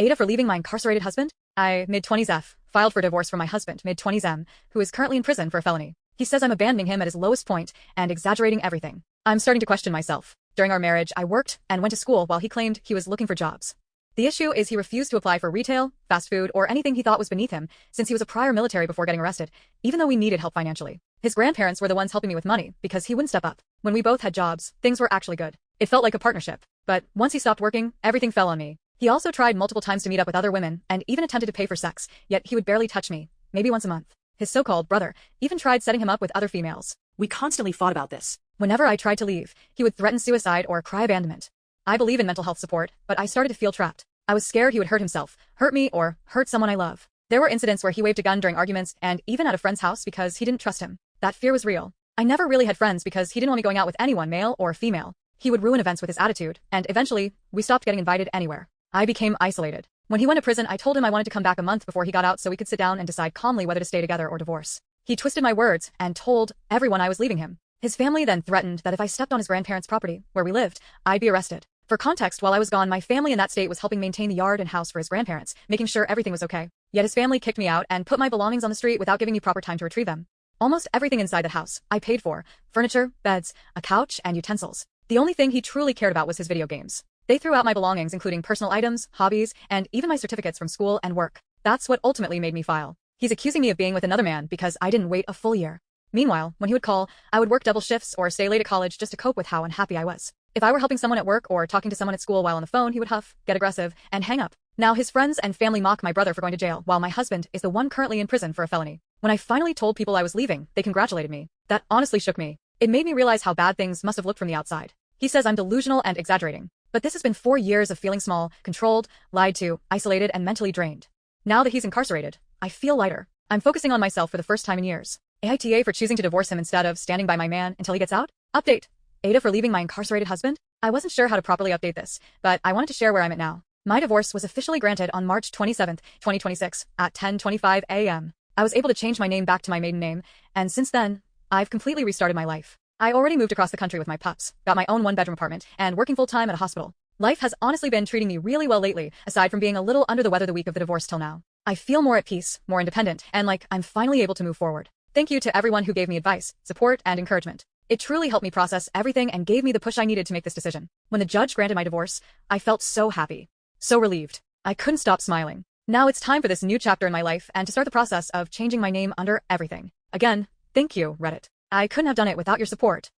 AITAH for leaving my incarcerated husband? I, mid-20s F, filed for divorce from my husband, mid-20s M, who is currently in prison for a felony. He says I'm abandoning him at his lowest point and exaggerating everything. I'm starting to question myself. During our marriage, I worked and went to school while he claimed he was looking for jobs. The issue is he refused to apply for retail, fast food, or anything he thought was beneath him, since he was a prior military before getting arrested, even though we needed help financially. His grandparents were the ones helping me with money, because he wouldn't step up. When we both had jobs, things were actually good. It felt like a partnership. But once he stopped working, everything fell on me. He also tried multiple times to meet up with other women, and even attempted to pay for sex, yet he would barely touch me, maybe once a month. His so-called brother even tried setting him up with other females. We constantly fought about this. Whenever I tried to leave, he would threaten suicide or cry abandonment. I believe in mental health support, but I started to feel trapped. I was scared he would hurt himself, hurt me, or hurt someone I love. There were incidents where he waved a gun during arguments and even at a friend's house because he didn't trust him. That fear was real. I never really had friends because he didn't want me going out with anyone, male or female. He would ruin events with his attitude, and eventually, we stopped getting invited anywhere. I became isolated. When he went to prison, I told him I wanted to come back a month before he got out so we could sit down and decide calmly whether to stay together or divorce. He twisted my words and told everyone I was leaving him. His family then threatened that if I stepped on his grandparents' property, where we lived, I'd be arrested. For context, while I was gone, my family in that state was helping maintain the yard and house for his grandparents, making sure everything was okay. Yet his family kicked me out and put my belongings on the street without giving me proper time to retrieve them. Almost everything inside that house, I paid for. Furniture, beds, a couch, and utensils. The only thing he truly cared about was his video games. They threw out my belongings, including personal items, hobbies, and even my certificates from school and work. That's what ultimately made me file. He's accusing me of being with another man because I didn't wait a full year. Meanwhile, when he would call, I would work double shifts or stay late at college just to cope with how unhappy I was. If I were helping someone at work or talking to someone at school while on the phone, he would huff, get aggressive, and hang up. Now his friends and family mock my brother for going to jail, while my husband is the one currently in prison for a felony. When I finally told people I was leaving, they congratulated me. That honestly shook me. It made me realize how bad things must have looked from the outside. He says I'm delusional and exaggerating. But this has been 4 years of feeling small, controlled, lied to, isolated, and mentally drained. Now that he's incarcerated, I feel lighter. I'm focusing on myself for the first time in years. AITAH for choosing to divorce him instead of standing by my man until he gets out? Update. AITAH for leaving my incarcerated husband? I wasn't sure how to properly update this, but I wanted to share where I'm at now. My divorce was officially granted on March 27, 2026, at 10:25 a.m. I was able to change my name back to my maiden name, and since then, I've completely restarted my life. I already moved across the country with my pups, got my own one-bedroom apartment, and working full-time at a hospital. Life has honestly been treating me really well lately, aside from being a little under the weather the week of the divorce till now. I feel more at peace, more independent, and like I'm finally able to move forward. Thank you to everyone who gave me advice, support, and encouragement. It truly helped me process everything and gave me the push I needed to make this decision. When the judge granted my divorce, I felt so happy, so relieved. I couldn't stop smiling. Now it's time for this new chapter in my life and to start the process of changing my name under everything. Again, thank you, Reddit. I couldn't have done it without your support.